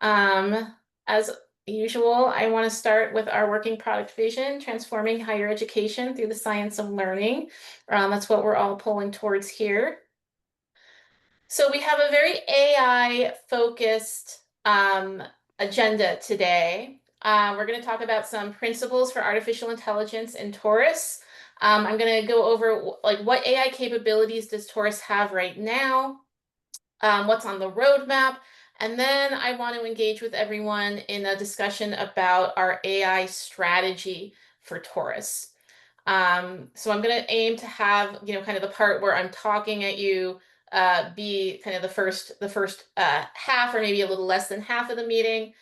As usual, I want to start with our working product vision, transforming higher education through the science of learning. That's what we're all pulling towards here. So we have a very AI focused agenda today. We're going to talk about some principles for artificial intelligence in Torus. I'm going to go over like what AI capabilities does Torus have right now, what's on the roadmap, and then I want to engage with everyone in a discussion about our AI strategy for Torus. So I'm going to aim to have, kind of the part where I'm talking at you be kind of the first half or maybe a little less than half of the meeting.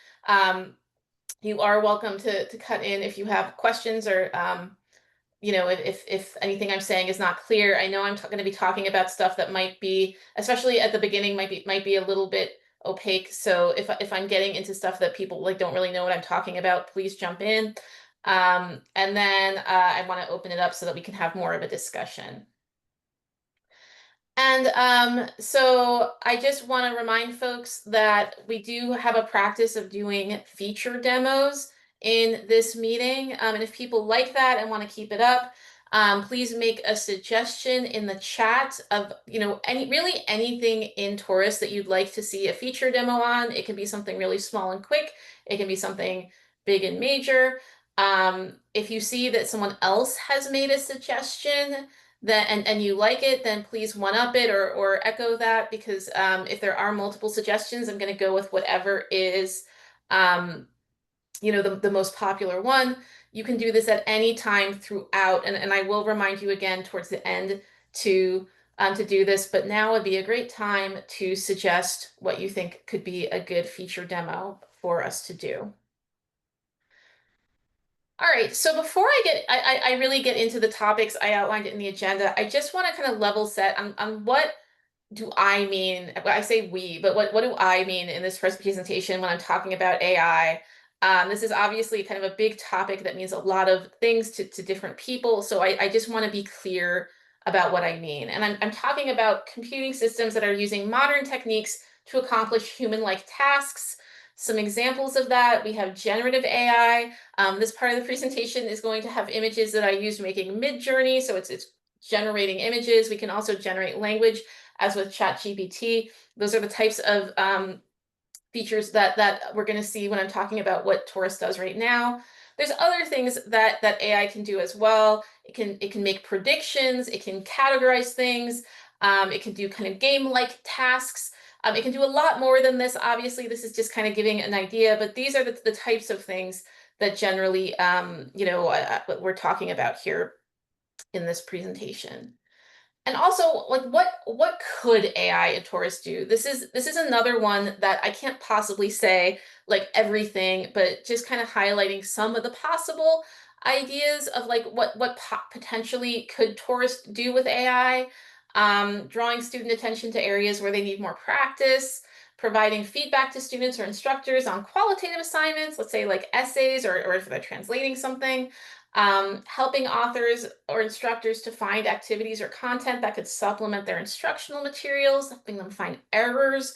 You are welcome to cut in if you have questions or if anything I'm saying is not clear. I know I'm going to be talking about stuff that might be, especially at the beginning, might be a little bit opaque. So if I'm getting into stuff that people like don't really know what I'm talking about, please jump in. And then I want to open it up so that we can have more of a discussion. And so I just want to remind folks that we do have a practice of doing feature demos in this meeting. And if people like that and want to keep it up, please make a suggestion in the chat of, really anything in Torus that you'd like to see a feature demo on. It can be something really small and quick. It can be something big and major. If you see that someone else has made a suggestion, and you like it, then please one up it or echo that, because if there are multiple suggestions, I'm going to go with whatever is the most popular one. You can do this at any time throughout, and I will remind you again towards the end to do this, but now would be a great time to suggest what you think could be a good feature demo for us to do. All right, so before I really get into the topics I outlined in the agenda, I just want to kind of level set on what do I mean. I say we, but what do I mean in this first presentation when I'm talking about AI? This is obviously kind of a big topic that means a lot of things to different people, so I just want to be clear about what I mean. And I'm talking about computing systems that are using modern techniques to accomplish human-like tasks. Some examples of that, we have generative AI. This part of the presentation is going to have images that I used making Midjourney, so it's generating images. We can also generate language, as with ChatGPT. Those are the types of features that we're going to see when I'm talking about what Torus does right now. There's other things that AI can do as well. It can make predictions. It can categorize things. It can do kind of game-like tasks. It can do a lot more than this. Obviously, this is just kind of giving an idea, but these are the types of things that generally, we're talking about here in this presentation. And also, like, what could AI in Torus do? This is another one that I can't possibly say like everything, but just kind of highlighting some of the possible ideas of like what potentially could Torus do with AI. Drawing student attention to areas where they need more practice, providing feedback to students or instructors on qualitative assignments, let's say like essays or if they're translating something, helping authors or instructors to find activities or content that could supplement their instructional materials, helping them find errors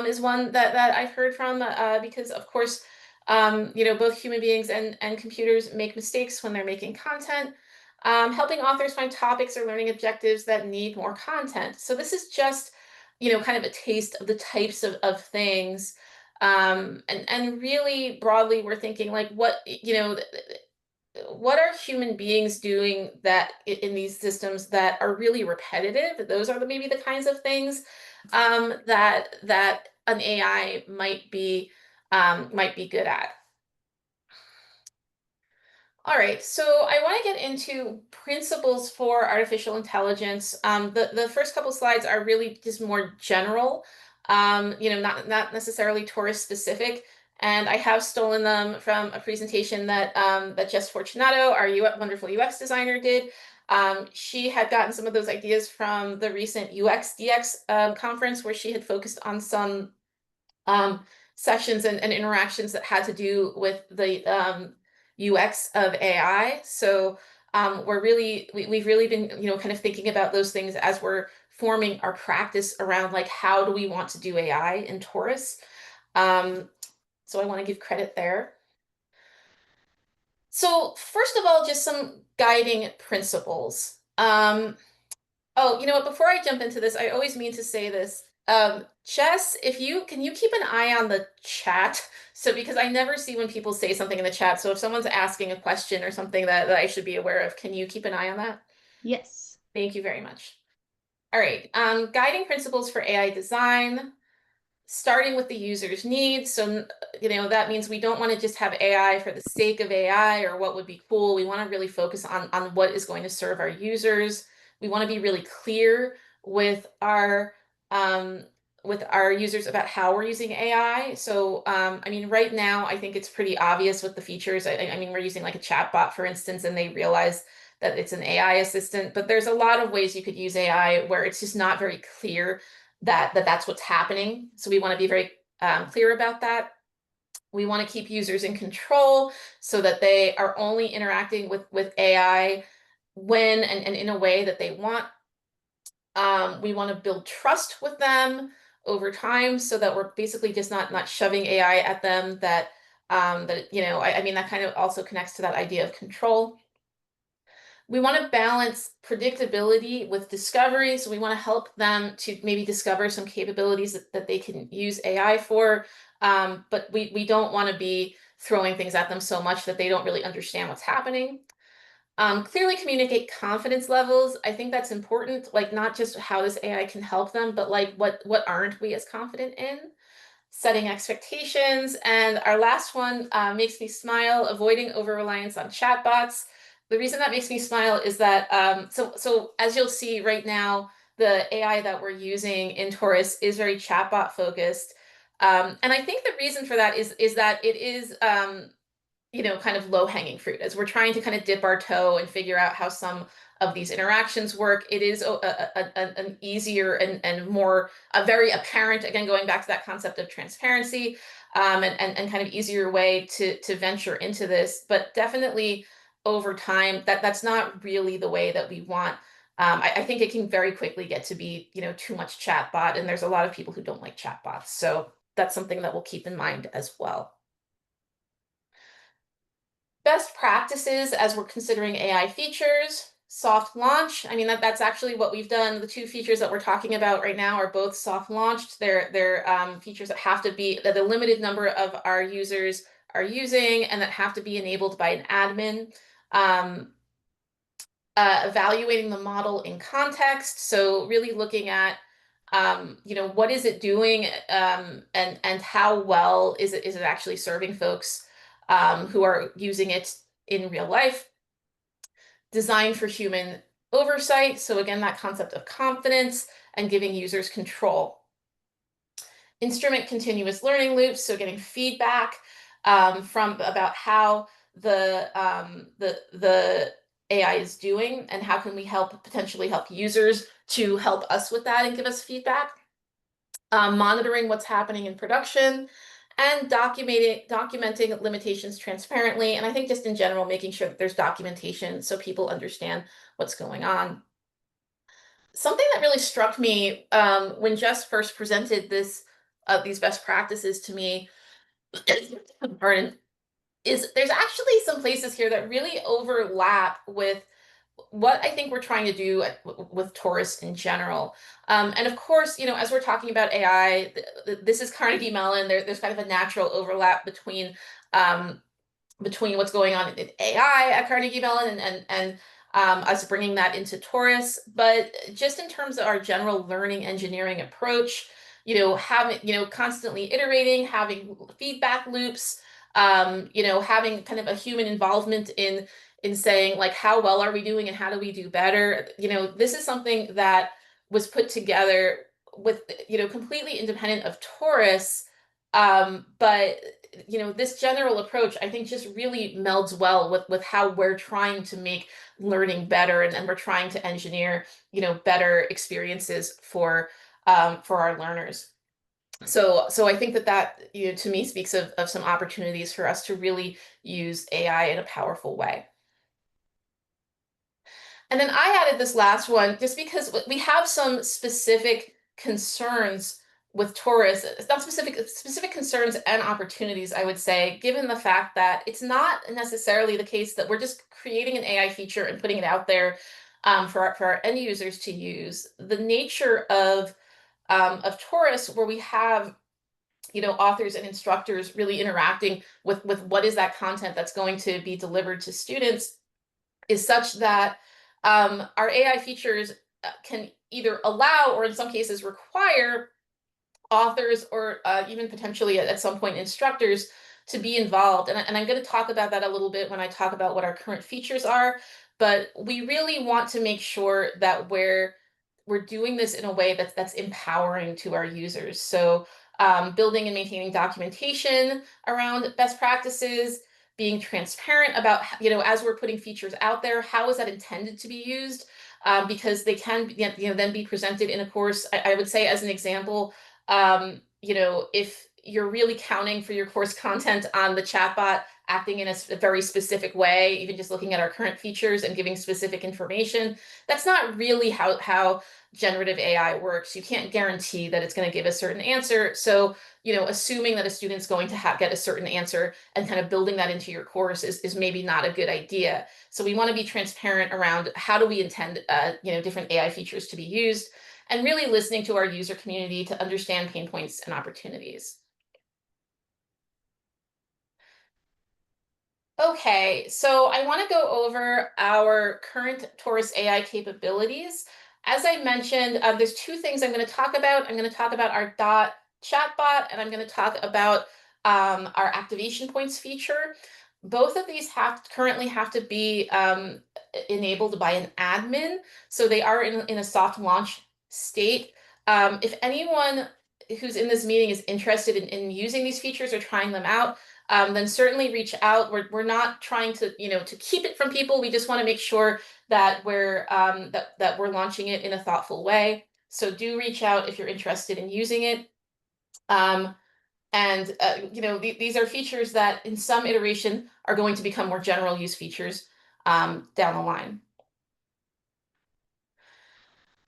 is one that I've heard from, because of course, both human beings and computers make mistakes when they're making content. Helping authors find topics or learning objectives that need more content. So this is just, kind of a taste of the types of things. And really broadly, we're thinking like what are human beings doing that in these systems that are really repetitive? Those are maybe the kinds of things that an AI might be good at. All right, so I want to get into principles for artificial intelligence. The first couple slides are really just more general, not necessarily Torus specific. And I have stolen them from a presentation that Jess Fortunato, our wonderful UX designer, did. She had gotten some of those ideas from the recent UX DX conference, where she had focused on some sessions and interactions that had to do with the UX of AI. So we've really been, kind of thinking about those things as we're forming our practice around like, how do we want to do AI in Torus? So I want to give credit there. So first of all, just some guiding principles. Oh, you know what? Before I jump into this, I always mean to say this. Jess, if you can you keep an eye on the chat? So because I never see when people say something in the chat. So if someone's asking a question or something that I should be aware of, can you keep an eye on that? Yes. Thank you very much. All right. Guiding principles for AI design, starting with the user's needs. So, that means we don't want to just have AI for the sake of AI or what would be cool. We want to really focus on what is going to serve our users. We want to be really clear um, with our users about how we're using AI. So, I mean, right now, I think it's pretty obvious with the features. I mean, we're using like a chatbot, for instance, and they realize that it's an AI assistant, but there's a lot of ways you could use AI where it's just not very clear that's what's happening. So we want to be very clear about that. We want to keep users in control so that they are only interacting with AI when and in a way that they want. We want to build trust with them over time so that we're basically just not shoving AI at them I mean, that kind of also connects to that idea of control. We want to balance predictability with discovery. So we want to help them to maybe discover some capabilities that they can use AI for. But we don't want to be throwing things at them so much that they don't really understand what's happening. Clearly communicate confidence levels. I think that's important, like not just how this AI can help them, but like what aren't we as confident in? Setting expectations. And our last one makes me smile, avoiding over-reliance on chatbots. The reason that makes me smile is that, so as you'll see right now, the AI that we're using in Torus is very chatbot focused. And I think the reason for that is that it is kind of low hanging fruit as we're trying to kind of dip our toe and figure out how some of these interactions work. It is an easier and more a very apparent, again, going back to that concept of transparency, and kind of easier way to venture into this. But definitely over time, that's not really the way that we want. I think it can very quickly get to be, too much chatbot, and there's a lot of people who don't like chatbots. So that's something that we'll keep in mind as well. Best practices as we're considering AI features, soft launch. I mean, that's actually what we've done. The two features that we're talking about right now are both soft launched. They're features that have to be that a limited number of our users are using and that have to be enabled by an admin. Um, Evaluating the model in context. So really looking at what is it doing, and how well is it actually serving folks who are using it in real life. Designed for human oversight. So again, that concept of confidence and giving users control. Instrument continuous learning loops, so getting feedback from about how the AI is doing and how can we potentially help users to help us with that and give us feedback. Monitoring what's happening in production, and documenting limitations transparently. And I think just in general, making sure that there's documentation so people understand what's going on. Something that really struck me when Jess first presented these best practices to me, pardon, is there's actually some places here that really overlap with what I think we're trying to do with Torus in general. And of course, as we're talking about AI, this is Carnegie Mellon. There's kind of a natural overlap um, between what's going on in AI at Carnegie Mellon and us bringing that into Torus. But just in terms of our general learning engineering approach, having, constantly iterating, having feedback loops, having kind of a human involvement in saying like, how well are we doing and how do we do better? This is something that was put together with, completely independent of Torus. But this general approach, I think, just really melds well with how we're trying to make learning better, and we're trying to engineer, better experiences for our learners. So I think that to me speaks of some opportunities for us to really use AI in a powerful way. And then I added this last one just because we have some specific concerns with Torus, it's not specific concerns and opportunities, I would say, given the fact that it's not necessarily the case that we're just creating an AI feature and putting it out there for our end users to use. The nature of Torus, where we have authors and instructors really interacting with what is that content that's going to be delivered to students, is such that our AI features can either allow or in some cases require authors or even potentially at some point instructors to be involved. And I'm going to talk about that a little bit when I talk about what our current features are. But we really want to make sure that we're doing this in a way that's empowering to our users. So building and maintaining documentation around best practices, being transparent about, as we're putting features out there, how is that intended to be used? Because they can, then be presented in a course. I would say, as an example, if you're really counting for your course content on the chatbot acting in a very specific way, even just looking at our current features and giving specific information, that's not really how generative AI works. You can't guarantee that it's going to give a certain answer. So, assuming that a student's going to get a certain answer and kind of building that into your course is maybe not a good idea. So we want to be transparent around how do we intend, different AI features to be used, and really listening to our user community to understand pain points and opportunities. Okay, so I want to go over our current Torus AI capabilities. As I mentioned, there's two things I'm going to talk about. I'm going to talk about our dot chatbot, and I'm going to talk about our activation points feature. Both of these currently have to be enabled by an admin, so they are in a soft launch state. If anyone who's in this meeting is interested in using these features or trying them out, then certainly reach out. We're not trying to to keep it from people. We just want to make sure that that we're launching it in a thoughtful way. So do reach out if you're interested in using it. And these are features that in some iteration are going to become more general use features down the line.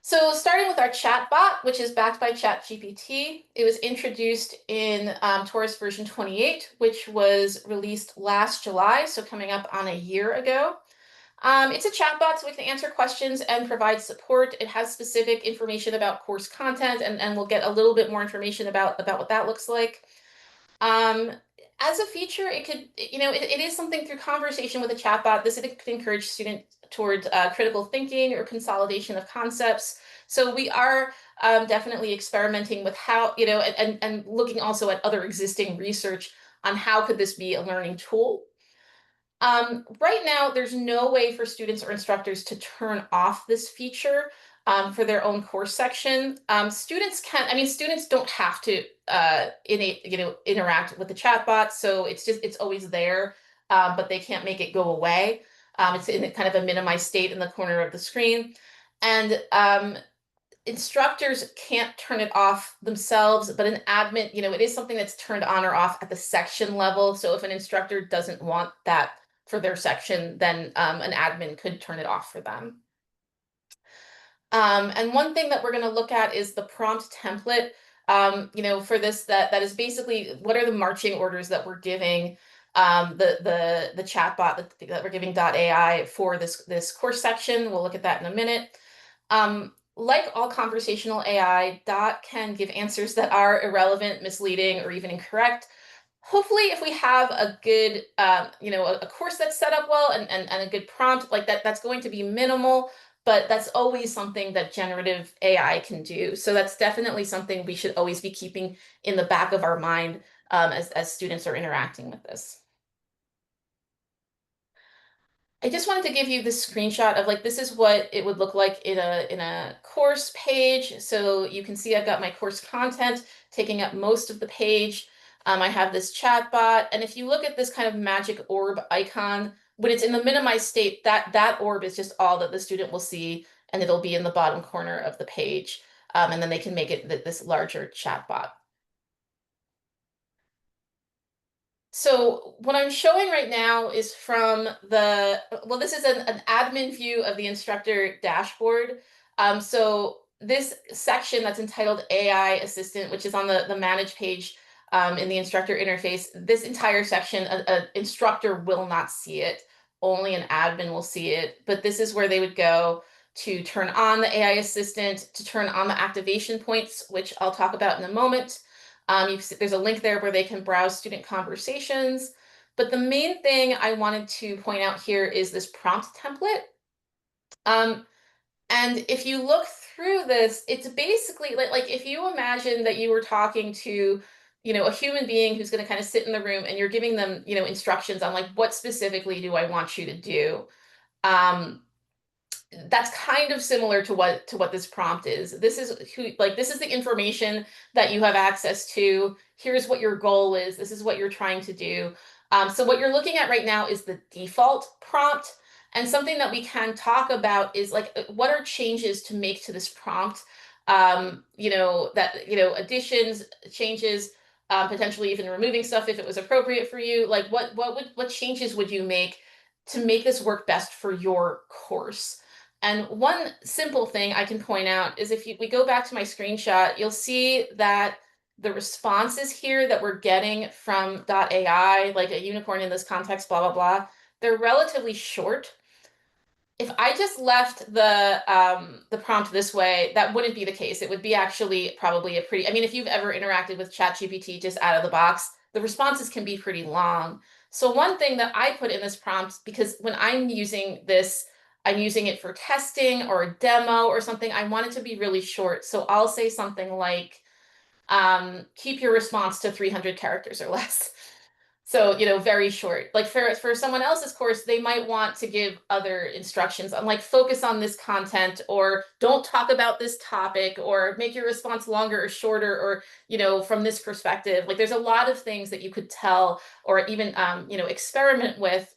So starting with our chatbot, which is backed by ChatGPT, it was introduced in Torus version 28, which was released last July, so coming up on a year ago. It's a chatbot, so we can answer questions and provide support. It has specific information about course content, and we'll get a little bit more information about what that looks like. As a feature, it could, it is something through conversation with a chatbot. This could encourage students towards critical thinking or consolidation of concepts. So we are definitely experimenting with how, and looking also at other existing research on how could this be a learning tool. Right now, there's no way for students or instructors to turn off this feature for their own course section. Students don't have to interact with the chatbot, so it's always there, but they can't make it go away. It's in kind of a minimized state in the corner of the screen, and instructors can't turn it off themselves, but an admin, it is something that's turned on or off at the section level. So if an instructor doesn't want that for their section, then an admin could turn it off for them. And one thing that we're going to look at is the prompt template. For this, that is basically what are the marching orders that we're giving the chatbot that we're giving .ai for this course section. We'll look at that in a minute. Like all conversational AI, Dot can give answers that are irrelevant, misleading, or even incorrect. Hopefully, if we have a good, a course that's set up well and a good prompt like that, that's going to be minimal, but that's always something that generative AI can do. So that's definitely something we should always be keeping in the back of our mind as students are interacting with this. I just wanted to give you this screenshot of this is what it would look like in a course page. So you can see I've got my course content taking up most of the page. I have this chat bot, and if you look at this kind of magic orb icon, when it's in the minimized state, that orb is just all that the student will see, and it'll be in the bottom corner of the page. And then they can make it this larger chat bot. So what I'm showing right now is from this is an admin view of the instructor dashboard. So this section that's entitled AI Assistant, which is on the Manage page in the instructor interface, this entire section, an instructor will not see it. Only an admin will see it. But this is where they would go to turn on the AI Assistant, to turn on the activation points, which I'll talk about in a moment. There's a link there where they can browse student conversations. But the main thing I wanted to point out here is this prompt template. And if you look through this, it's basically like if you imagine that you were talking to, a human being who's going to kind of sit in the room and you're giving them, instructions on like what specifically do I want you to do. Um, that's kind of similar to what this prompt is. This is this is the information that you have access to. Here's what your goal is. This is what you're trying to do. So what you're looking at right now is the default prompt. And something that we can talk about is like what are changes to make to this prompt? Additions, changes, potentially even removing stuff if it was appropriate for you. Like what changes would you make to make this work best for your course? And one simple thing I can point out is if we go back to my screenshot, you'll see that the responses here that we're getting from .ai, like a unicorn in this context, blah, blah, blah, they're relatively short. If I just left the prompt this way, that wouldn't be the case. It would be actually probably I mean, if you've ever interacted with ChatGPT just out of the box, the responses can be pretty long. So one thing that I put in this prompt, because when I'm using this, I'm using it for testing or a demo or something, I want it to be really short. So I'll say something like, keep your response to 300 characters or less. So, very short. Like for someone else's course, they might want to give other instructions on like focus on this content or don't talk about this topic or make your response longer or shorter or, from this perspective. Like there's a lot of things that you could tell or even, experiment with.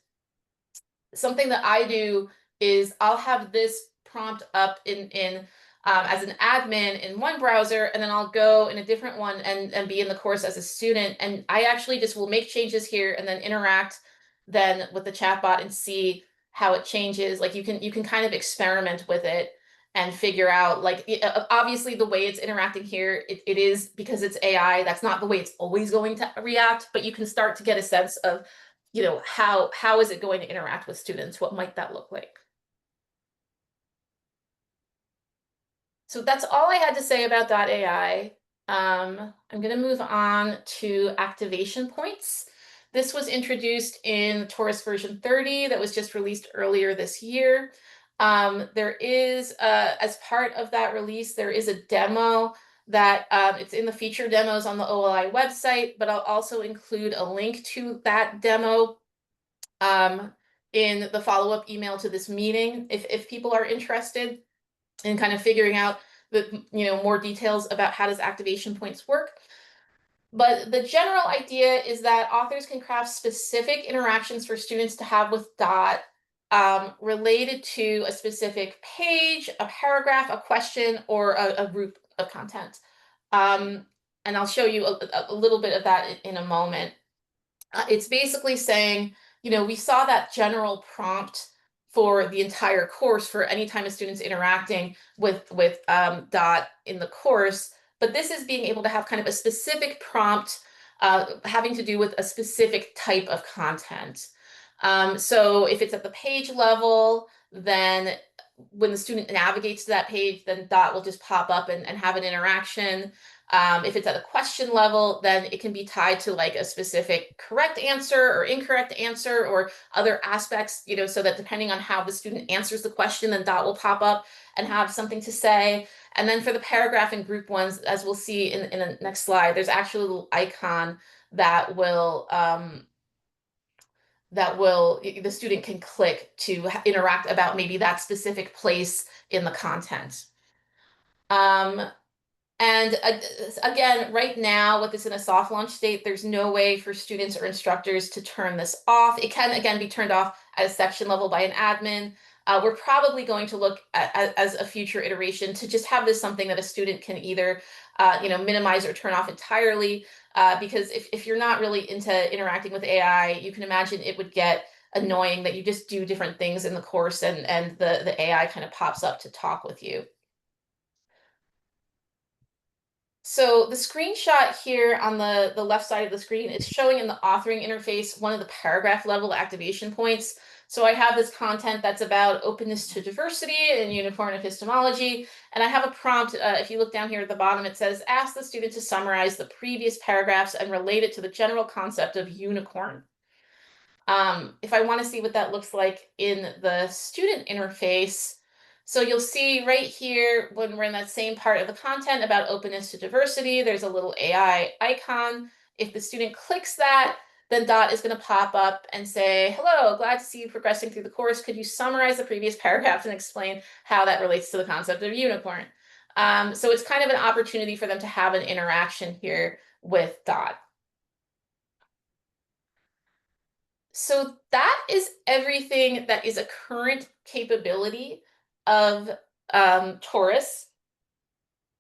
Something that I do is I'll have this prompt up in as an admin in one browser, and then I'll go in a different one and be in the course as a student. And I actually just will make changes here and then interact then with the chatbot and see how it changes. Like you can kind of experiment with it and figure out like obviously the way it's interacting here, it is because it's AI. That's not the way it's always going to react, but you can start to get a sense of how is it going to interact with students? What might that look like? So that's all I had to say about .ai. I'm going to move on to activation points. This was introduced in Torus version 30 that was just released earlier this year. There is, as part of that release, there is a demo that it's in the feature demos on the OLI website, but I'll also include a link to that demo in the follow-up email to this meeting if people are interested in kind of figuring out the more details about how does activation points work. But the general idea is that authors can craft specific interactions for students to have with Dot related to a specific page, a paragraph, a question, or a group of content. And I'll show you a little bit of that in a moment. It's basically saying, we saw that general prompt for the entire course for any time a student's interacting with Dot in the course, but this is being able to have kind of a specific prompt having to do with a specific type of content. So if it's at the page level, then when the student navigates to that page, then Dot will just pop up and have an interaction. If it's at a question level, then it can be tied to like a specific correct answer or incorrect answer or other aspects, so that depending on how the student answers the question, then Dot will pop up and have something to say. And then for the paragraph and group ones, as we'll see in the next slide, there's actually a little icon that will the student can click to interact about maybe that specific place in the content. And again, right now, with this in a soft launch state, there's no way for students or instructors to turn this off. It can, again, be turned off at a section level by an admin. We're probably going to look at as a future iteration to just have this something that a student can either minimize or turn off entirely. Because if you're not really into interacting with AI, you can imagine it would get annoying that you just do different things in the course and the AI kind of pops up to talk with you. So the screenshot here on the left side of the screen is showing in the authoring interface one of the paragraph level activation points. So I have this content that's about openness to diversity and unicorn epistemology. And I have a prompt. If you look down here at the bottom, it says, ask the student to summarize the previous paragraphs and relate it to the general concept of unicorn. If I want to see what that looks like in the student interface, so you'll see right here when we're in that same part of the content about openness to diversity, there's a little AI icon. If the student clicks that, then Dot is going to pop up and say, hello, glad to see you progressing through the course. Could you summarize the previous paragraphs and explain how that relates to the concept of unicorn? So it's kind of an opportunity for them to have an interaction here with Dot. So that is everything that is a current capability of Torus.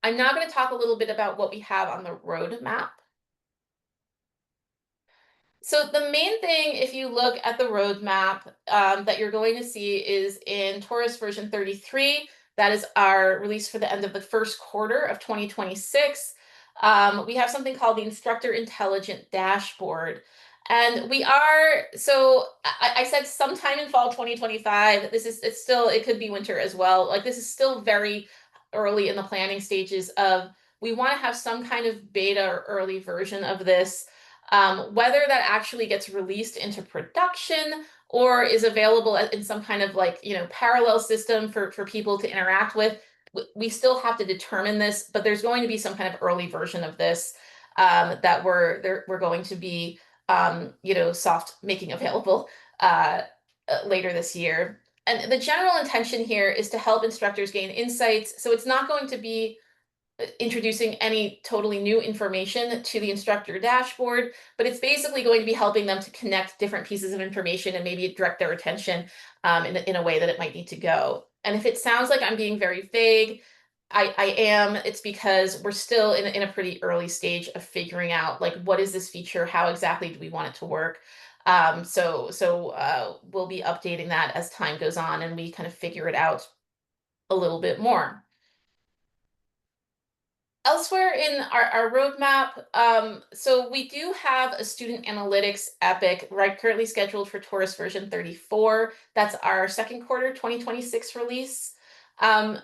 I'm now going to talk a little bit about what we have on the roadmap. So the main thing, if you look at the roadmap, that you're going to see is in Torus version 33. That is our release for the end of the first quarter of 2026. We have something called the Instructor Intelligent Dashboard. And I said sometime in fall 2025. It could be winter as well. Like this is still very early in the planning stages of, we want to have some kind of beta or early version of this. Whether that actually gets released into production or is available in some kind of parallel system for people to interact with, we still have to determine this, but there's going to be some kind of early version of this that we're going to be soft making available later this year. And the general intention here is to help instructors gain insights. So it's not going to be introducing any totally new information to the instructor dashboard, but it's basically going to be helping them to connect different pieces of information and maybe direct their attention in a way that it might need to go. And if it sounds like I'm being very vague, I am. It's because we're still in a pretty early stage of figuring out like, what is this feature? How exactly do we want it to work? We'll be updating that as time goes on and we kind of figure it out a little bit more. Elsewhere in our roadmap, so we do have a student analytics epic right currently scheduled for Torus version 34. That's our second quarter 2026 release. And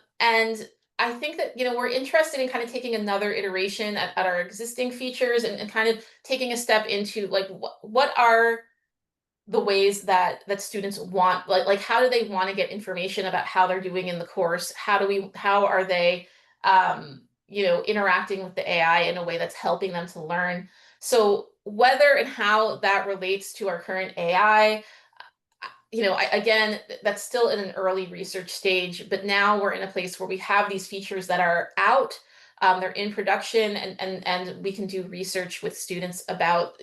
I think that we're interested in kind of taking another iteration at our existing features and kind of taking a step into like what are the ways that students want, like how do they want to get information about how they're doing in the course? How are they interacting with the AI in a way that's helping them to learn? So whether and how that relates to our current AI, again, that's still in an early research stage, but now we're in a place where we have these features that are out. They're in production, and we can do research with students about,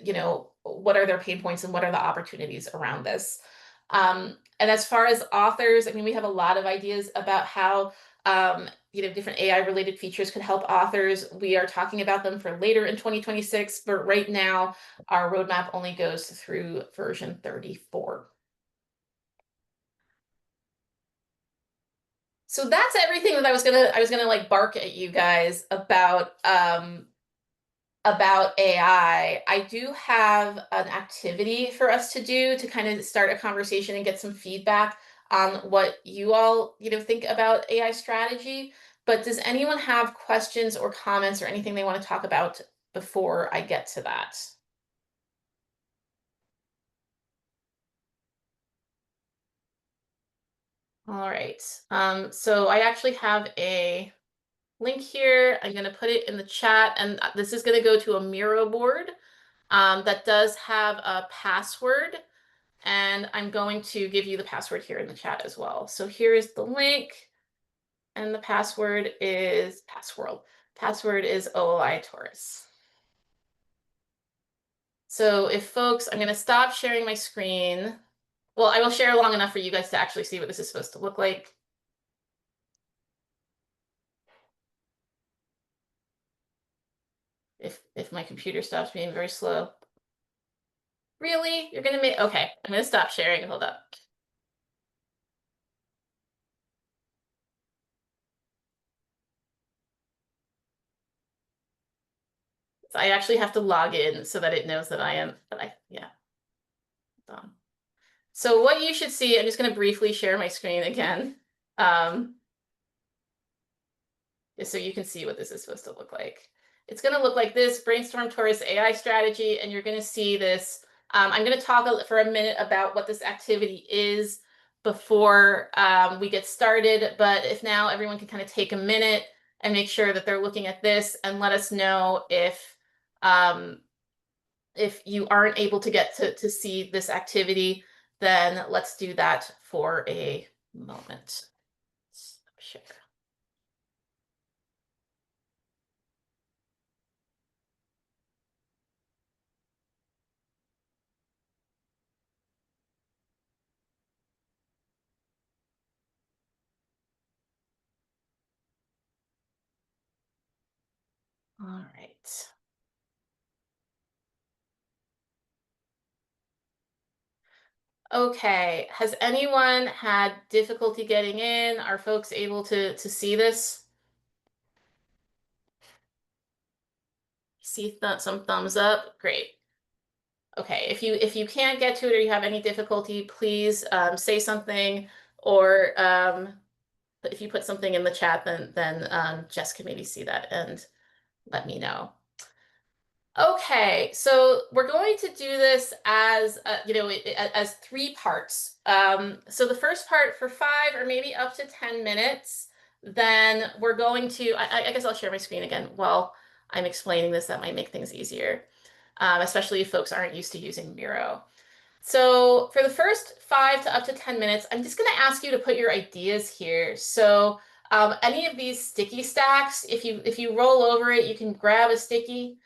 what are their pain points and what are the opportunities around this. And as far as authors, I mean, we have a lot of ideas about how different AI related features could help authors. We are talking about them for later in 2026, but right now our roadmap only goes through version 34. So that's everything that I was gonna like bark at you guys about AI. I do have an activity for us to do to kind of start a conversation and get some feedback on what you all, think about AI strategy. But does anyone have questions or comments or anything they want to talk about before I get to that? All right. So I actually have a link here. I'm going to put it in the chat, and this is going to go to a Miro board that does have a password, and I'm going to give you the password here in the chat as well. So here is the link, and the password is passworld. Password is OOI Taurus. So if folks, I'm going to stop sharing my screen. Well, I will share long enough for you guys to actually see what this is supposed to look like. If my computer stops being very slow. Really? You're gonna make, okay, I'm gonna stop sharing. Hold up. So I actually have to log in so that it knows that I am, but yeah. So what you should see, I'm just going to briefly share my screen again. Um, just so you can see what this is supposed to look like. It's going to look like this, Brainstorm Torus AI strategy, and you're going to see this. I'm going to talk for a minute about what this activity is before we get started, but if now everyone can kind of take a minute and make sure that they're looking at this and let us know if you aren't able to get to see this activity, then let's do that for a moment. Share. All right. Okay, has anyone had difficulty getting in? Are folks able to see this? See some thumbs up? Great. Okay, if you can't get to it or you have any difficulty, please say something, or if you put something in the chat, then Jess can maybe see that and let me know. Okay, so we're going to do this as as three parts. So the first part for 5 or maybe up to 10 minutes. Then we're going to, I guess I'll share my screen again while I'm explaining this. That might make things easier, especially if folks aren't used to using Miro. So for the first 5 to up to 10 minutes, I'm just going to ask you to put your ideas here. So any of these sticky stacks, if you roll over it, you can grab a sticky.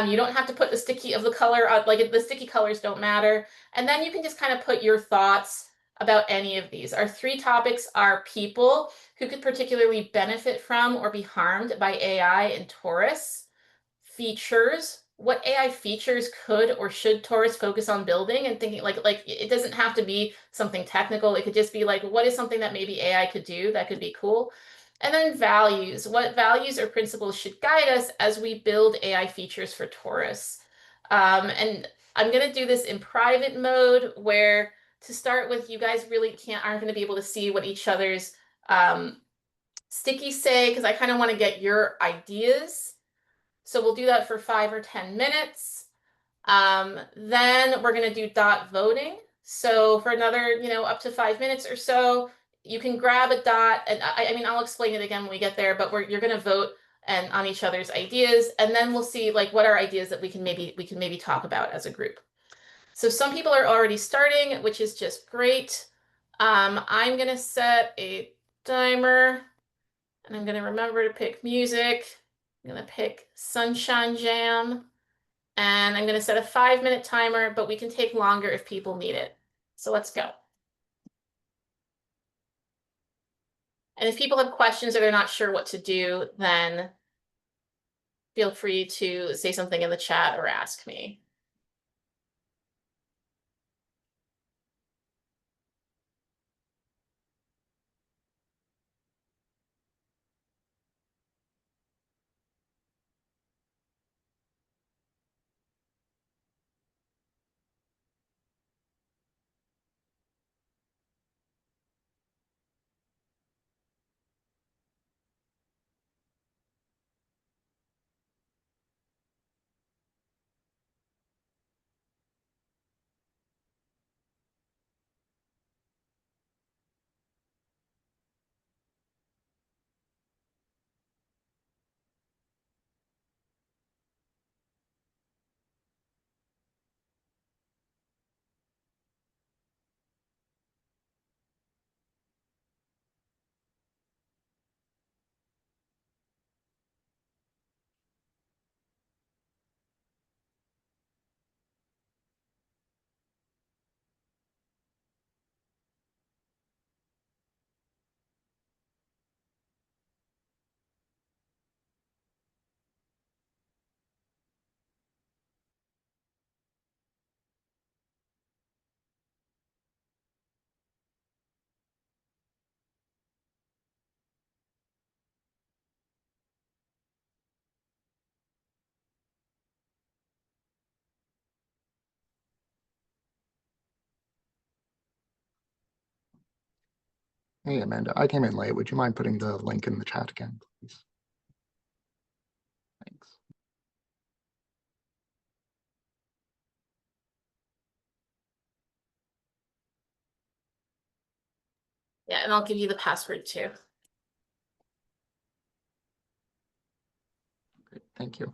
You don't have to put the sticky of the color on, like the sticky colors don't matter. And then you can just kind of put your thoughts about any of these. Our 3 topics are people who could particularly benefit from or be harmed by AI and Taurus, features, what AI features could or should Torus focus on building, and thinking like it doesn't have to be something technical. It could just be like, what is something that maybe AI could do that could be cool? And then values, what values or principles should guide us as we build AI features for Torus? And I'm going to do this in private mode, where to start with, you guys really aren't going to be able to see what each other's stickies say, because I kind of want to get your ideas. So we'll do that for 5 or 10 minutes. Then we're going to do dot voting. So for another, up to 5 minutes or so, you can grab a dot, and I mean, I'll explain it again when we get there, but you're going to vote and on each other's ideas, and then we'll see like what are ideas that we can maybe talk about as a group. So some people are already starting, which is just great. I'm going to set a timer, and I'm going to remember to pick music. I'm going to pick Sunshine Jam, and I'm going to set a 5-minute timer, but we can take longer if people need it. So let's go. And if people have questions or they're not sure what to do, then feel free to say something in the chat or ask me. Hey, Amanda, I came in late. Would you mind putting the link in the chat again, please? Thanks. Yeah, and I'll give you the password too. Great, thank you.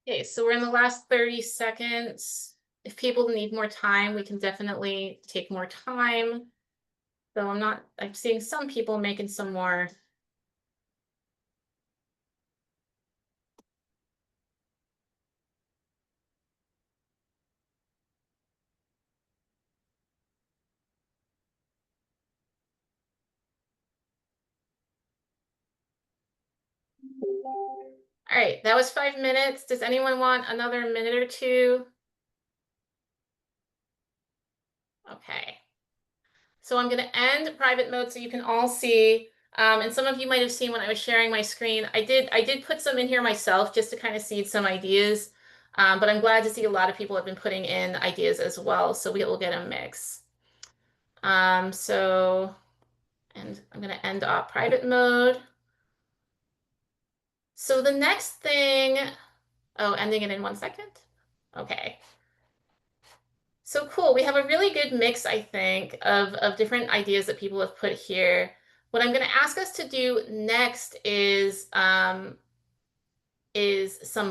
Okay, so we're in the last 30 seconds. If people need more time, we can definitely take more time. Though I'm seeing some people making some more. All right, that was 5 minutes. Does anyone want another minute or two? Okay. So I'm going to end private mode so you can all see. And some of you might have seen when I was sharing my screen, I did put some in here myself just to kind of seed some ideas. But I'm glad to see a lot of people have been putting in ideas as well. So we will get a mix. And I'm going to end off private mode. So the next thing, oh, ending it in 1 second. Okay. So cool. We have a really good mix, I think, of different ideas that people have put here. What I'm going to ask us to do next is some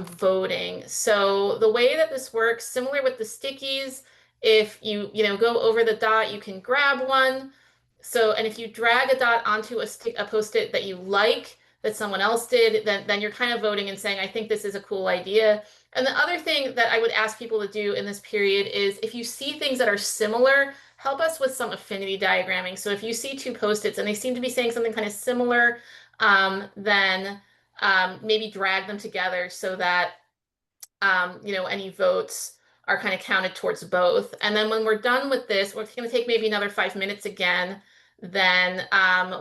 voting. So the way that this works, similar with the stickies, if you go over the dot, you can grab one. So, and if you drag a dot onto a post-it that you like, that someone else did, then you're kind of voting and saying, I think this is a cool idea. And the other thing that I would ask people to do in this period is if you see things that are similar, help us with some affinity diagramming. So if you see two post-its and they seem to be saying something kind of similar, then maybe drag them together so that any votes are kind of counted towards both. And then when we're done with this, we're going to take maybe another 5 minutes again. Then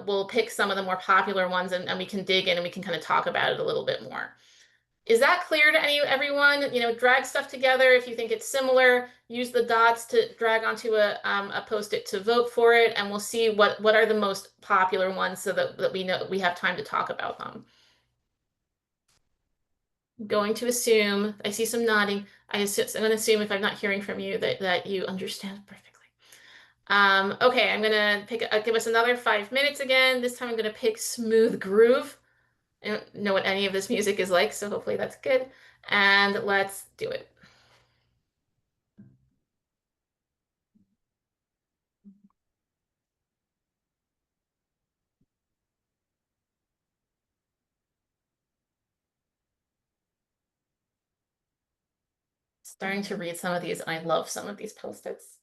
we'll pick some of the more popular ones and we can dig in and we can kind of talk about it a little bit more. Is that clear to everyone? Drag stuff together if you think it's similar. Use the dots to drag onto a post-it to vote for it, and we'll see what are the most popular ones so that we know we have time to talk about them. going to assume, I see some nodding. I'm going to assume if I'm not hearing from you that you understand perfectly. Okay, I'm gonna give us another 5 minutes again. This time I'm gonna pick Smooth Groove. I don't know what any of this music is like, so hopefully that's good. And let's do it. Starting to read some of these, and I love some of these post-its.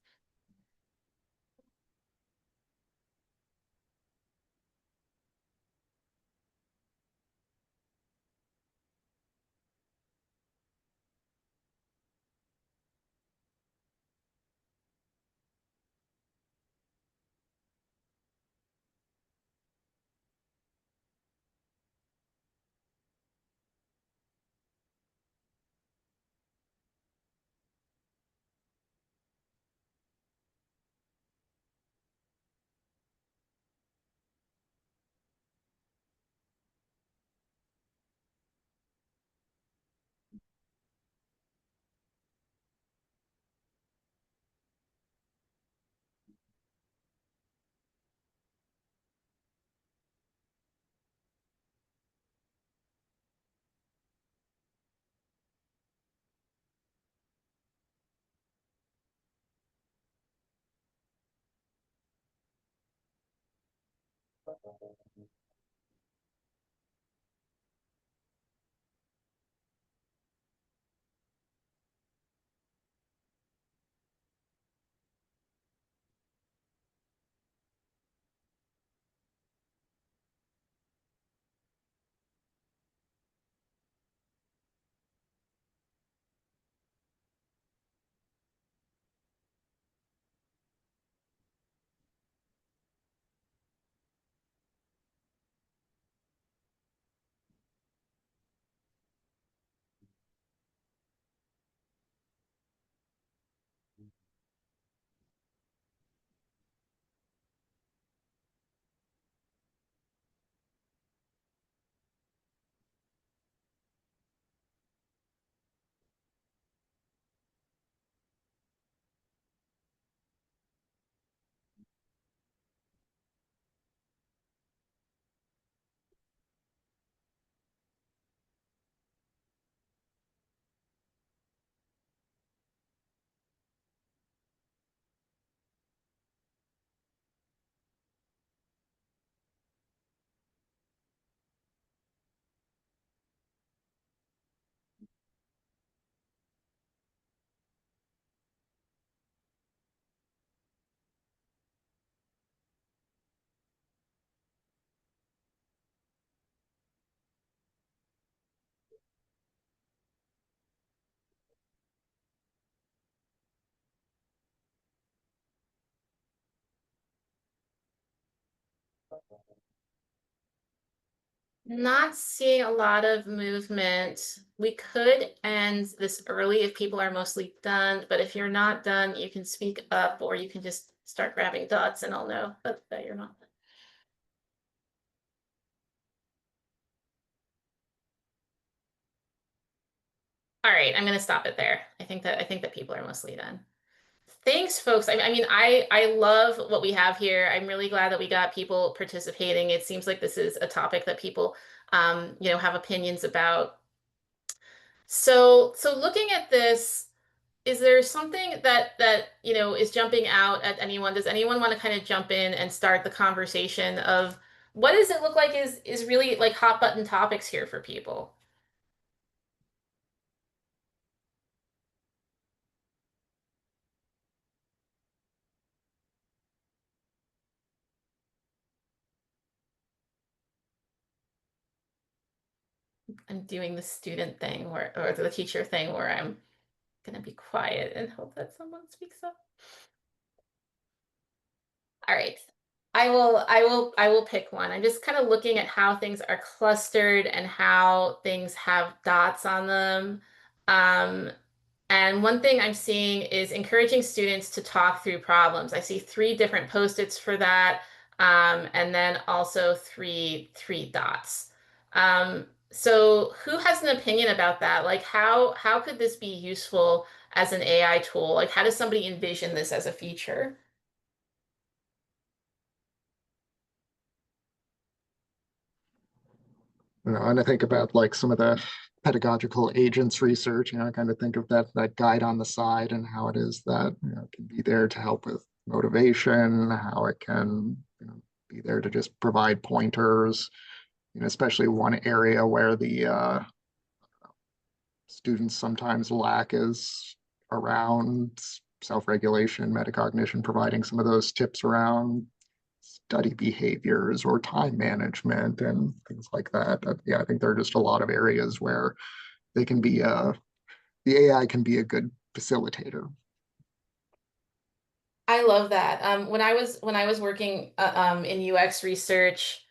Not seeing a lot of movement. We could end this early if people are mostly done, but if you're not done, you can speak up or you can just start grabbing dots and I'll know that you're not. All right, I'm gonna stop it there. I think that people are mostly done. Thanks, folks. I mean, I love what we have here. I'm really glad that we got people participating. It seems like this is a topic that people, have opinions about. So looking at this, is there something that is jumping out at anyone? Does anyone want to kind of jump in and start the conversation of what does it look like is really like hot button topics here for people? I'm doing the student thing or the teacher thing where I'm gonna be quiet and hope that someone speaks up. All right. I will pick one. I'm just kind of looking at how things are clustered and how things have dots on them. Um, and one thing I'm seeing is encouraging students to talk through problems. I see three different post-its for that, and then also three dots. Um, So who has an opinion about that? Like how could this be useful as an AI tool? Like how does somebody envision this as a feature? And I think about like some of the pedagogical agents research, I kind of think of that guide on the side and how it is that, can be there to help with motivation, how it can, be there to just provide pointers, especially one area where the students sometimes lack is around self-regulation, metacognition, providing some of those tips around study behaviors or time management and things like that. Yeah, I think there are just a lot of areas where they can be the AI can be a good facilitator. I love that. When I was working in UX research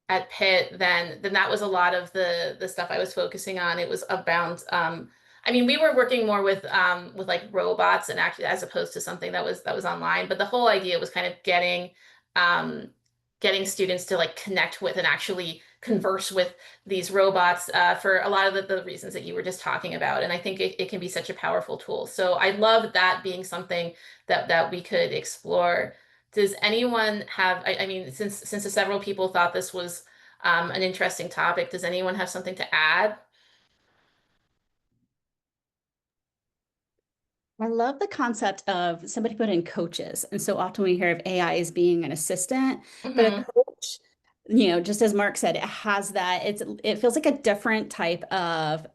at Pitt, then that was a lot of the stuff I was focusing on. It was about I mean, we were working more with like robots and actually as opposed to something that was online. But the whole idea was kind of um getting students to like connect with and actually converse with these robots for a lot of the reasons that you were just talking about. And I think it can be such a powerful tool. So I love that being something that we could explore. Does anyone have, I mean, since the several people thought this was an interesting topic, does anyone have something to add? I love the concept of somebody put in coaches. And so often we hear of AI as being an assistant, but a Hmm. coach, just as Mark said, it has that, it feels like a different type of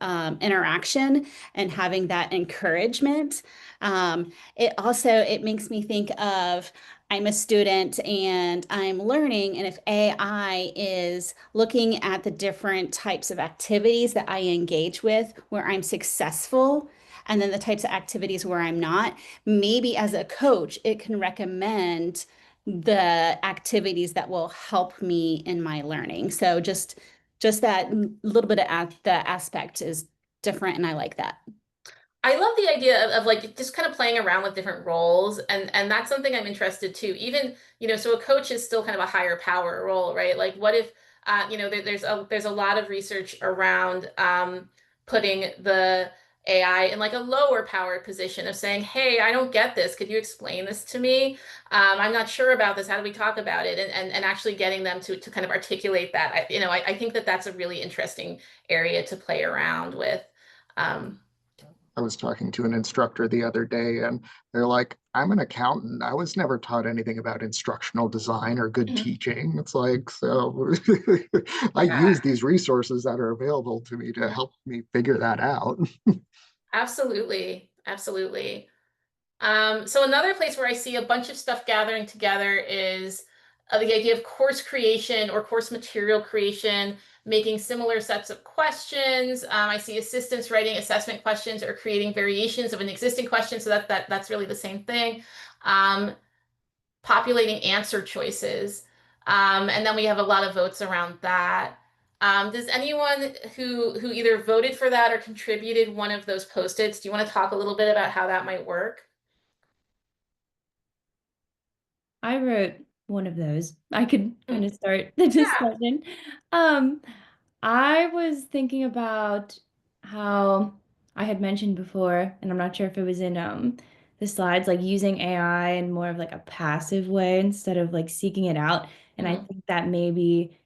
interaction and having that encouragement. It makes me think of I'm a student and I'm learning, and if AI is looking at the different types of activities that I engage with where I'm successful and then the types of activities where I'm not, maybe as a coach, it can recommend the activities that will help me in my learning. So just that little bit of the aspect is different and I like that. I love the idea of like just kind of playing around with different roles, and that's something I'm interested too. Even, so a coach is still kind of a higher power role, right? Like what if there's a lot of research around putting the AI in like a lower power position of saying, "Hey, I don't get this. Could you explain this to me? I'm not sure about this. How do we talk about it?" And actually getting them to kind of articulate that. I think that that's a really interesting area to play around with. Um, I was talking to an instructor the other day, and they're like, I'm an accountant. I was never taught anything about instructional design or good mhm. teaching. It's like, so I Yeah. use these resources that are available to me to help me figure that out. Absolutely. Absolutely. So another place where I see a bunch of stuff gathering together is the idea of course creation or course material creation, making similar sets of questions. I see assistants writing assessment questions or creating variations of an existing question. So that's really the same thing. Um, Populating answer choices. And then we have a lot of votes around that. Does anyone who either voted for that or contributed one of those post-its, do you want to talk a little bit about how that might work? I wrote one of those. I could kind Mm. of start the Yeah. discussion. Um, I was thinking about how I had mentioned before, and I'm not sure if it was in the slides, like using AI in more of like a passive way instead of like seeking it out. And I Mhm. think that maybe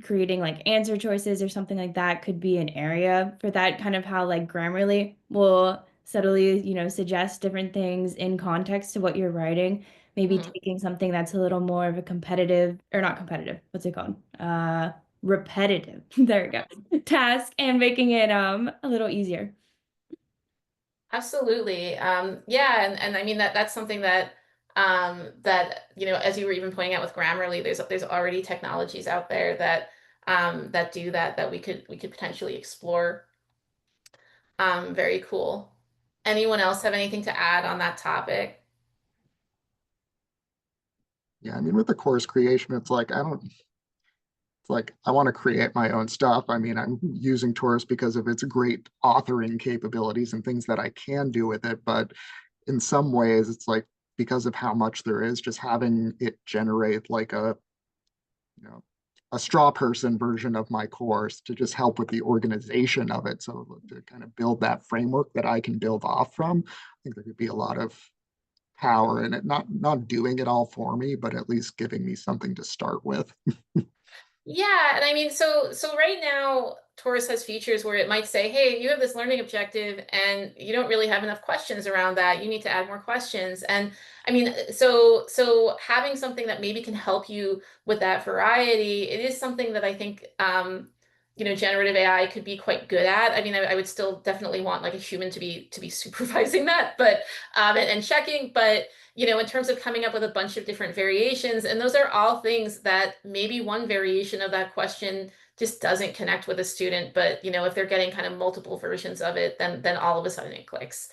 creating like answer choices or something like that could be an area for that, kind of how like Grammarly will subtly, suggest different things in context to what you're writing. Maybe Mhm. taking something that's a little more of a competitive, or not competitive, what's it called? Repetitive. There we go. Task, and making it a little easier. Absolutely. Yeah, and I mean that's something that as you were even pointing out with Grammarly, there's already technologies out there that do that we could potentially explore. Very cool. Anyone else have anything to add on that topic? Yeah, I mean, with the course creation, it's like I want to create my own stuff. I mean, I'm using Torus because of its great authoring capabilities and things that I can do with it. But in some ways, it's like because of how much there is, just having it generate like a, you know, a straw person version of my course to just help with the organization of it. So to kind of build that framework that I can build off from, I think there could be a lot of power in it, not doing it all for me, but at least giving me something to start with. Yeah, and I mean, so right now, Torus has features where it might say, "Hey, you have this learning objective, and you don't really have enough questions around that. You need to add more questions." And I mean, so having something that maybe can help you with that variety, it is something that I think, generative AI could be quite good at. I mean, I would still definitely want like a human to be supervising that, but and checking, but in terms of coming up with a bunch of different variations. And those are all things that maybe one variation of that question just doesn't connect with a student. But, if they're getting kind of multiple versions of it, then all of a sudden it clicks.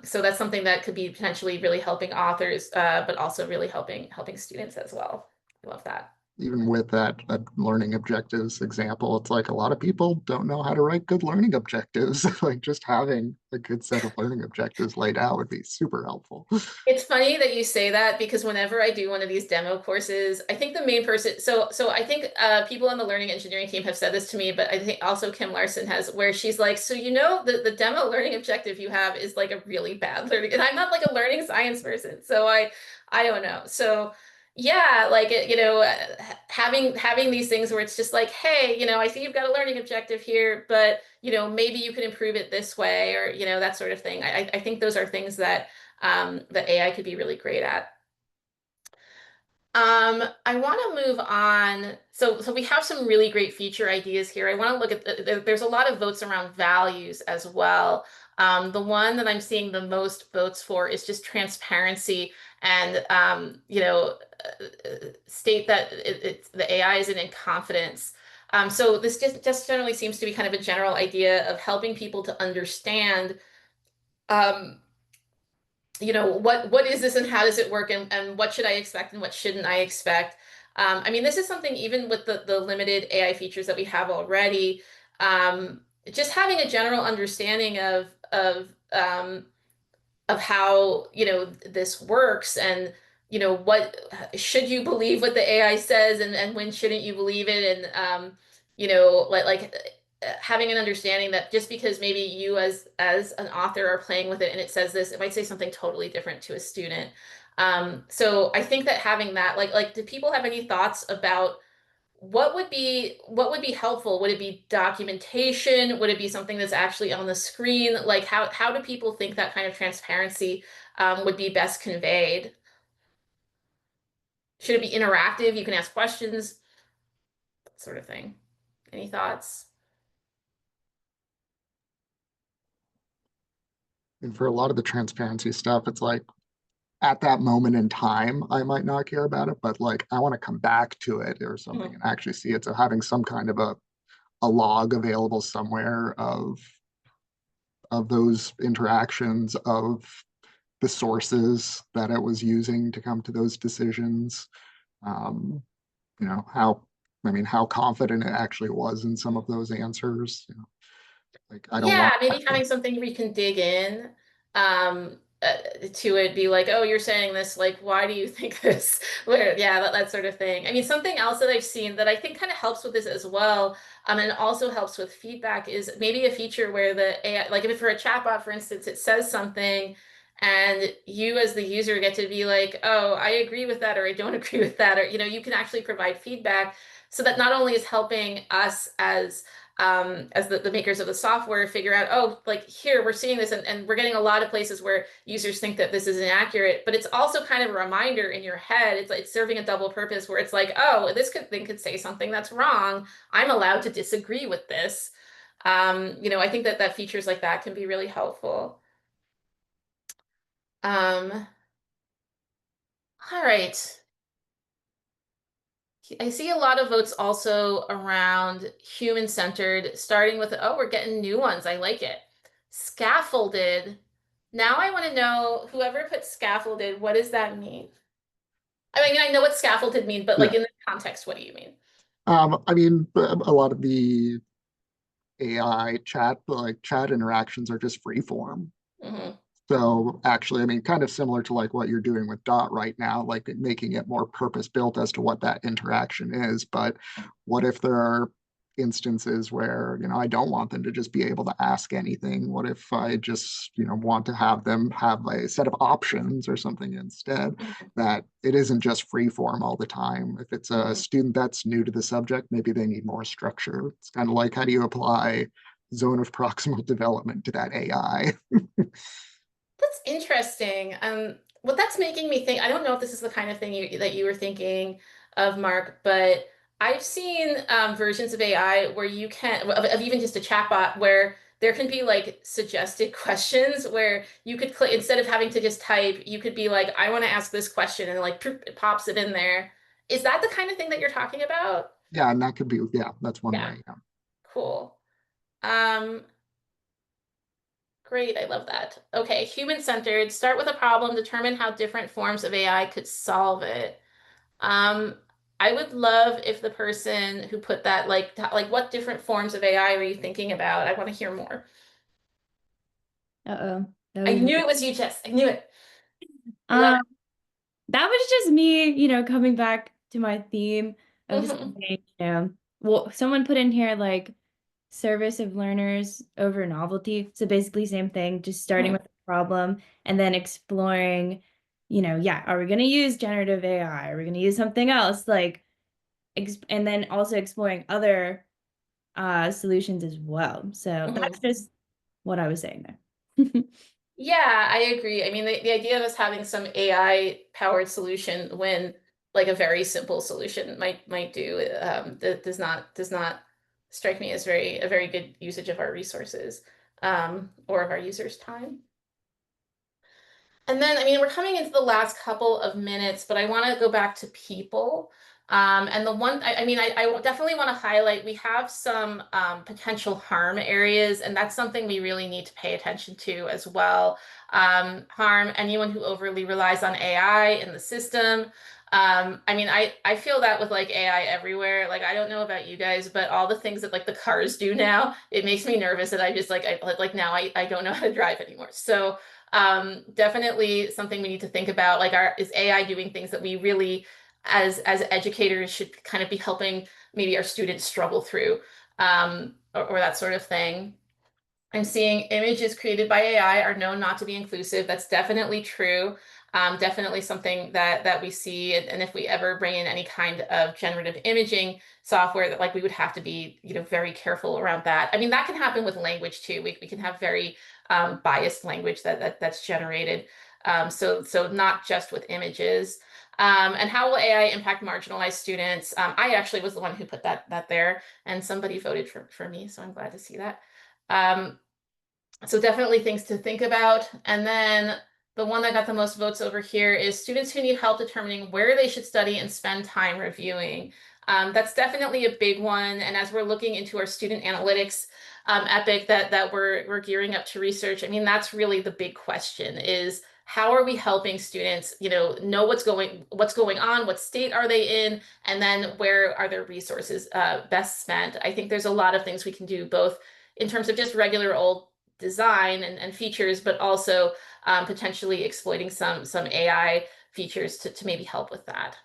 So that's something that could be potentially really helping authors, but also really helping students as well. I love that. Even with that learning objectives example, it's like a lot of people don't know how to write good learning objectives. Like just having a good set of learning objectives laid out would be super helpful. It's funny that you say that because whenever I do one of these demo courses, I think the main person, so I think people on the learning engineering team have said this to me, but I think also Kim Larson has, where she's like, so the demo learning objective you have is like a really bad learning, and I'm not like a learning science person, so I don't know. So yeah, like having these things where it's just like, hey, I see you've got a learning objective here, but maybe you can improve it this way, or that sort of thing. I think those are things that AI could be really great at. I want to move on. So we have some really great feature ideas here. I want to look at there's a lot of votes around values as well. The one that I'm seeing the most votes for is just transparency and state that the AI isn't in confidence. So this just generally seems to be kind of a general idea of helping people to understand um, what is this and how does it work, and what should I expect and what shouldn't I expect. I mean, this is something even with the limited AI features that we have already, just having a general understanding of how this works, and what should you believe what the AI says, and when shouldn't you believe it, and like having an understanding that just because maybe you as an author are playing with it and it says this, it might say something totally different to a student. So I think that having that, like do people have any thoughts about what would be helpful? Would it be documentation? Would it be something that's actually on the screen? Like how do people think that kind of transparency would be best conveyed? Should it be interactive? You can ask questions, that sort of thing. Any thoughts? And for a lot of the transparency stuff, it's like at that moment in time, I might not care about it, but like I want to come back to it or something Mhm. and actually see it. So having some kind of a log available somewhere of those interactions, of the sources that it was using to come to those decisions. Um, how, I mean, how confident it actually was in some of those answers. Like I don't Yeah, want maybe having something where you can dig in to it, be like, oh, you're saying this, like, why do you think this? Where, yeah, that sort of thing. I mean, something else that I've seen that I think kind of helps with this as well, and also helps with feedback is maybe a feature where the AI, like if for a chatbot, for instance, it says something and you as the user get to be like, oh, I agree with that, or I don't agree with that, or you can actually provide feedback so that not only is helping us as the makers of the software figure out, oh, like here we're seeing this, and we're getting a lot of places where users think that this is inaccurate, but it's also kind of a reminder in your head. It's serving a double purpose where it's like, oh, thing could say something that's wrong. I'm allowed to disagree with this. I think that features like that can be really helpful. Um, all right. I see a lot of votes also around human-centered, starting with, oh, we're getting new ones. I like it. Scaffolded. Now I want to know, whoever put scaffolded, what does that mean? I mean, I know what scaffolded means, but like yeah. in this context, what do you mean? I mean, a lot of the AI chat, like chat interactions are just free form. Hmm. So actually, I mean, kind of similar to like what you're doing with Dot right now, like making it more purpose built as to what that interaction is. But what if there are instances where, I don't want them to just be able to ask anything? What if I just, want to have them have a set of options or something instead, that it isn't just free form all the time? If it's a student that's new to the subject, maybe they need more structure. It's kind of like, how do you apply zone of proximal development to that AI? That's interesting. What that's making me think, I don't know if this is the kind of thing that you were thinking of, Mark, but I've seen versions of AI where you can, of even just a chatbot, where there can be like suggested questions where you could click, instead of having to just type, you could be like, I want to ask this question, and like it pops it in there. Is that the kind of thing that you're talking about? Yeah, and that could be, yeah, that's one Yeah, way. Yeah. cool. Um, Great, I love that. Okay, human-centered. Start with a problem, determine how different forms of AI could solve it. Um, I would love if the person who put that, like what different forms of AI were you thinking about? I want to hear more. Uh-oh. That I was knew it was you, Jess. I knew it. I love um that was just me, coming back to my theme of it. saying, well, someone put in here like service of learners over novelty. So basically same thing, just starting with a problem and then exploring, yeah, are we going to use generative AI? Are we going to use something else? Like, and then also exploring other solutions as well. So that's just what I was saying there. Yeah, I agree. I mean, the idea of us having some AI powered solution when like a very simple solution might do that does not strike me as a very good usage of our resources or of our users' time. And then, I mean, we're coming into the last couple of minutes, but I want to go back to people. And the one, I mean, I definitely want to highlight, we have some potential harm areas, and that's something we really need to pay attention to as well. Harm, anyone who overly relies on AI in the system. I mean, I feel that with like AI everywhere. Like, I don't know about you guys, but all the things that like the cars do now, it makes me nervous that I just like now I don't know how to drive anymore. So, definitely something we need to think about. Like, is AI doing things that we really, as educators, should kind of be helping maybe our students struggle through, or that sort of thing. I'm seeing images created by AI are known not to be inclusive. That's definitely true. Definitely something that we see, and if we ever bring in any kind of generative imaging software, that like we would have to be, very careful around that. I mean, that can happen with language too. We can have very biased language that's generated. So not just with images. And how will AI impact marginalized students? I actually was the one who put that there, and somebody voted for me, so I'm glad to see that. Um, so definitely things to think about. And then the one that got the most votes over here is students who need help determining where they should study and spend time reviewing. That's definitely a big one. And as we're looking into our student analytics epic that we're gearing up to research, I mean, that's really the big question is, how are we helping students, know what's going on, what state are they in, and then where are their resources best spent? I think there's a lot of things we can do, both in terms of just regular old design and features, but also potentially exploiting some AI features to maybe help with that.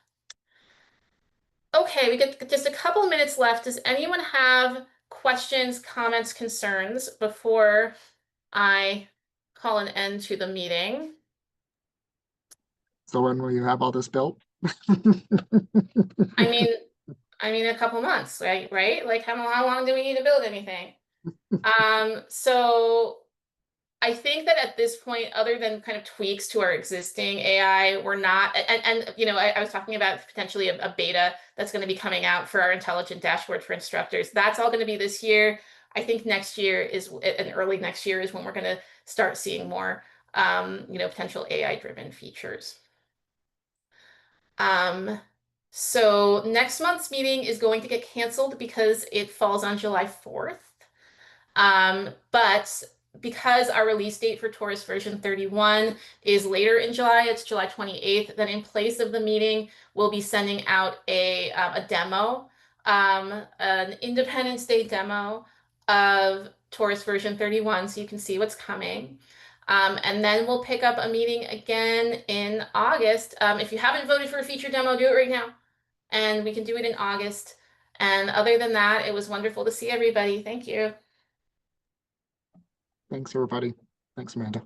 Okay, we get just a couple minutes left. Does anyone have questions, comments, concerns before I call an end to the meeting? So when will you have all this built? I mean, a couple months, right? Right? Like how long do we need to build anything? So I think that at this point, other than kind of tweaks to our existing AI, we're not, and I was talking about potentially a beta that's going to be coming out for our intelligent dashboard for instructors. That's all going to be this year. I think next year and early next year is when we're going to start seeing more, potential AI-driven features. Um, so next month's meeting is going to get canceled because it falls on July 4th. But because our release date for Torus version 31 is later in July, it's July 28th, then in place of the meeting, we'll be sending out a demo, an Independence Day demo of Torus version 31, so you can see what's coming. And then we'll pick up a meeting again in August. If you haven't voted for a feature demo, do it right now. And we can do it in August. And other than that, it was wonderful to see everybody. Thank you. Thanks, everybody. Thanks, Amanda.